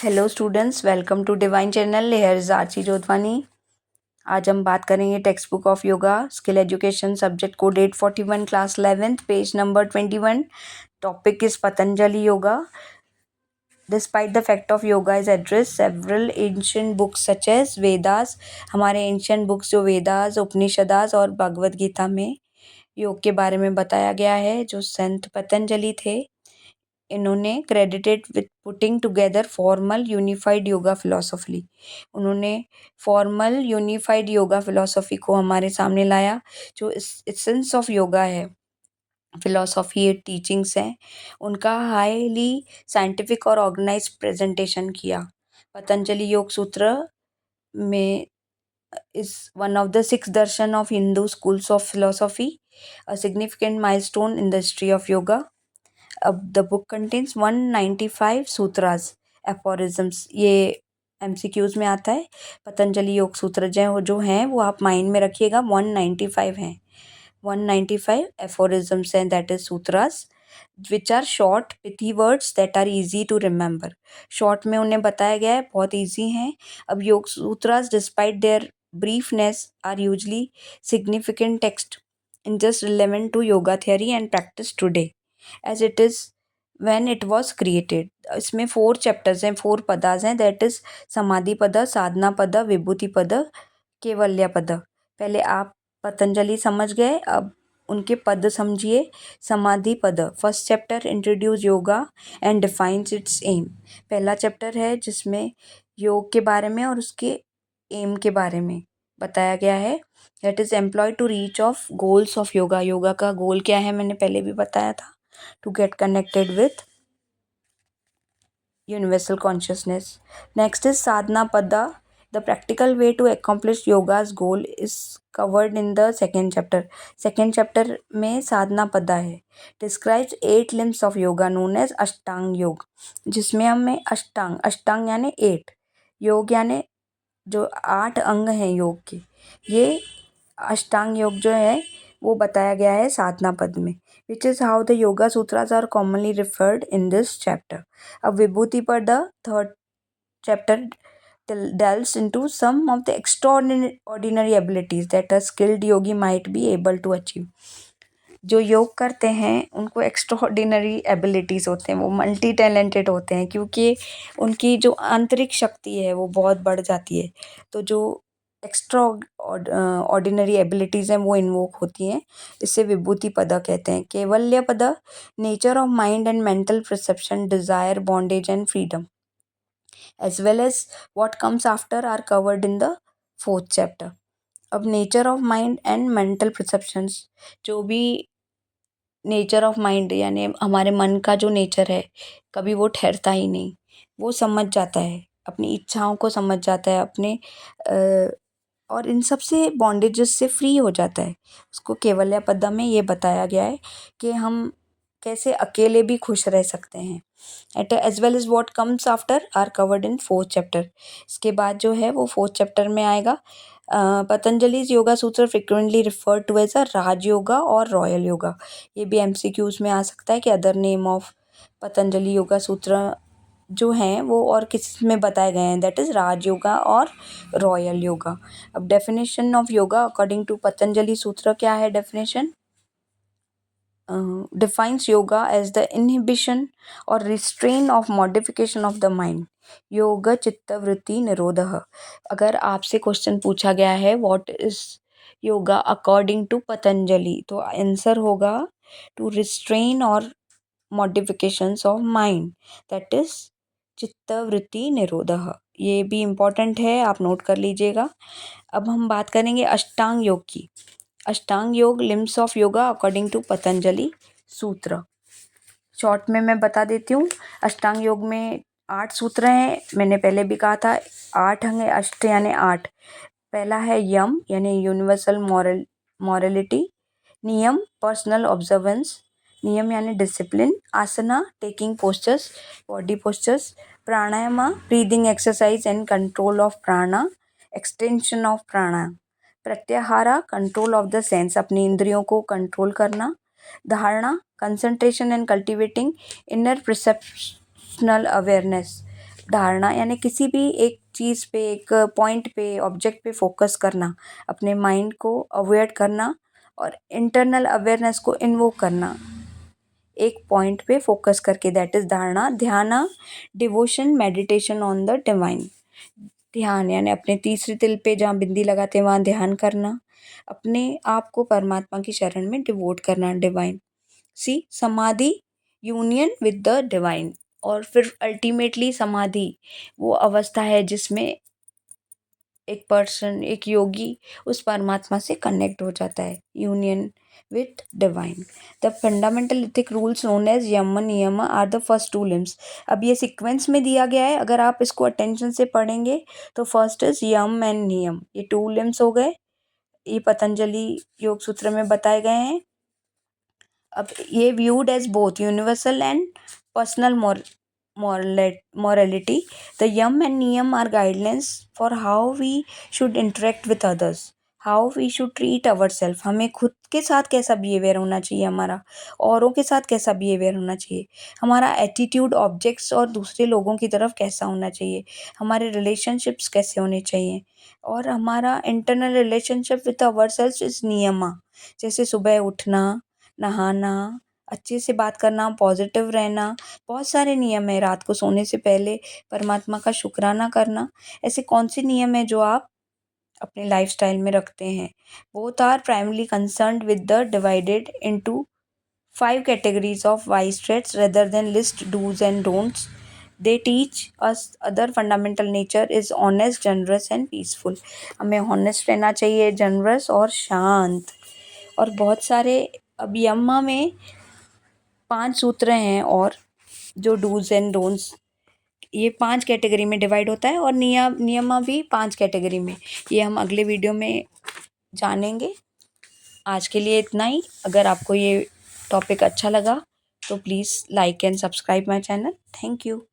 Hello students, welcome to Divine channel. Here is Archi Jodhwani. आज हम बात करेंगे textbook of yoga skill education subject code 841 class 11th page number 21। Topic is Patanjali yoga. Despite the fact of yoga is address several ancient books such as Vedas. हमारे ancient books जो वेदास, उपनिषदास और भगवद गीता में योग के बारे में बताया गया है। जो संत पतंजलि थे, इन्होंने credited with putting together formal unified yoga philosophy. उन्होंने फॉर्मल यूनिफाइड योगा फिलोसफी को हमारे सामने लाया। जो एसेंस ऑफ योगा है, फिलोसफी टीचिंग्स हैं, उनका हाईली साइंटिफिक और ऑर्गेनाइज प्रेजेंटेशन किया। पतंजलि योग सूत्र में is one of the six darshan of Hindu schools of philosophy, a significant milestone in the history of yoga. The book contains 195 सूत्रास aphorisms. ये MCQs में आता है। पतंजलि योग सूत्र जो हैं वो आप माइंड में रखिएगा। 195 हैं, 195 एफोरिज्म्स हैं, that is sutras which are short pithy words that are easy to remember. Short में उन्हें बताया गया है, बहुत ईजी हैं। अब yoga sutras despite their briefness are usually significant text in just relevant to yoga theory and practice today as it is when it was created। इसमें 4 chapters हैं, 4 पदास हैं, दैट इज समाधि पद, साधना पद, विभूति पद, केवल्य पद। पहले आप पतंजलि समझ गए, अब उनके पद समझिए। Samadhi Pada, first chapter introduce yoga and defines its aim. पहला चैप्टर है जिसमें योग के बारे में और उसके एम के बारे में बताया गया है। That is employ to reach of goals of yoga. Yoga का गोल क्या है, मैंने पहले भी बताया था, to get connected with universal consciousness. Next is sadhana pada. The practical way to accomplish yoga's goal is covered in the second chapter. Second chapter में साधना पदा है, describes 8 limbs of yoga known as अष्टांग योग, जिसमें हमें अष्टांग यानी 8, योग यानी जो 8 अंग हैं योग के, ये अष्टांग योग जो है वो बताया गया है साधना पद में, which is how the yoga sutras are commonly referred in this chapter. अब Vibhuti Pada, third chapter, delves into some of the extraordinary abilities that a skilled yogi might be able to achieve। जो योग करते हैं उनको एक्स्ट्राऑर्डिनरी एबिलिटीज़ होते हैं, वो मल्टी टैलेंटेड होते हैं, क्योंकि उनकी जो आंतरिक शक्ति है वो बहुत बढ़ जाती है। तो जो एक्स्ट्रा ऑर्डिनरी एबिलिटीज़ हैं वो इन्वोक होती हैं, इससे विभूति पद कहते हैं। Kaivalya Pada, nature of mind and mental perception, desire, bondage and freedom as well as what comes after are covered in the 4th chapter. अब nature of mind and mental perceptions, जो भी नेचर ऑफ माइंड यानी हमारे मन का जो nature है, कभी वो ठहरता ही नहीं, वो समझ जाता है, अपनी इच्छाओं को समझ जाता है, अपने और इन सब से बॉन्डेजेस से फ्री हो जाता है। उसको केवल्य पद में ये बताया गया है कि हम कैसे अकेले भी खुश रह सकते हैं। Eight as well as what comes after are covered in 4th chapter. इसके बाद जो है वो 4th चैप्टर में आएगा। Patanjali's yoga sutra frequently refer to as a Raj yoga और रॉयल योगा। ये भी MCQs में आ सकता है कि other name of Patanjali yoga सूत्र जो हैं वो और किस में बताए गए हैं, दैट इज़ राज योगा और रॉयल योगा। अब definition of yoga according to Patanjali Sutra क्या है definition? Defines yoga as the inhibition or restraint of modification of the mind। योग चित्त वृत्ति निरोधः। अगर आपसे क्वेश्चन पूछा गया है what is yoga according to Patanjali, तो आंसर होगा टू रिस्ट्रेन और modifications of mind, that is चित्त वृत्ति निरोधः। ये भी इम्पॉर्टेंट है, आप नोट कर लीजिएगा। अब हम बात करेंगे अष्टांग योग की। Ashtanga Yoga, limbs of yoga according to Patanjali Sutra. Short में मैं बता देती हूँ। अष्टांग योग में 8 सूत्र हैं, मैंने पहले भी कहा था 8 अंग, अष्ट यानी 8। पहला है यम यानी universal morality, niyama personal observance, नियम यानी discipline, asana taking postures, body postures, pranayama breathing exercise and control of prana, extension of prana, pratyahara control of the sense, अपनी इंद्रियों को कंट्रोल करना, dharana concentration and cultivating inner perceptional awareness, धारणा यानी किसी भी एक चीज़ पे, एक पॉइंट पे, ऑब्जेक्ट पे फोकस करना, अपने माइंड को अवॉइड करना और इंटरनल अवेयरनेस को इन्वोक करना, एक पॉइंट पे फोकस करके, दैट इज धारणा। ध्यान, devotion, meditation on the divine. ध्यान यानी अपने तीसरे तिल पे जहाँ बिंदी लगाते हैं वहाँ ध्यान करना, अपने आप को परमात्मा की शरण में डिवोट करना, डिवाइन। सी समाधि, यूनियन विद द डिवाइन। और फिर अल्टीमेटली समाधि वो अवस्था है जिसमें एक पर्सन, एक योगी उस परमात्मा से कनेक्ट हो जाता है, union with divine. The fundamental ethic rules known as yama niyama are the first two limbs. अब ये सीक्वेंस में दिया गया है, अगर आप इसको अटेंशन से पढ़ेंगे तो फर्स्ट इज यम एंड नियम, ये टू लिम्स हो गए, ये पतंजलि योग सूत्र में बताए गए हैं। अब ये viewed as both universal and personal morality. The yam and niyam are guidelines for how we should interact with others, how we should treat ourselves. हमें खुद के साथ कैसा बिहेवियर होना चाहिए, हमारा औरों के साथ कैसा बिहेवियर होना चाहिए, हमारा एटीट्यूड ऑब्जेक्ट्स और दूसरे लोगों की तरफ कैसा होना चाहिए, हमारे रिलेशनशिप्स कैसे होने चाहिए, और हमारा internal relationship with our self is नियमा। जैसे सुबह उठना, नहाना, अच्छे से बात करना, पॉजिटिव रहना, बहुत सारे नियम है। रात को सोने से पहले परमात्मा का शुक्राना करना। ऐसे कौन से नियम है जो आप अपने लाइफस्टाइल में रखते हैं? Both are primarily concerned with the divided into 5 categories of wise traits rather than list do's and don'ts. They teach us other fundamental nature is honest, generous and peaceful. हमें honest रहना चाहिए, generous और शांत। और बहुत सारे, अब यम्मा में 5 सूत्र हैं, और जो डूज एंड डोंट्स, ये 5 कैटेगरी में डिवाइड होता है, और नियमा भी 5 कैटेगरी में। ये हम अगले वीडियो में जानेंगे। आज के लिए इतना ही। अगर आपको ये टॉपिक अच्छा लगा तो please like and subscribe my channel. Thank you.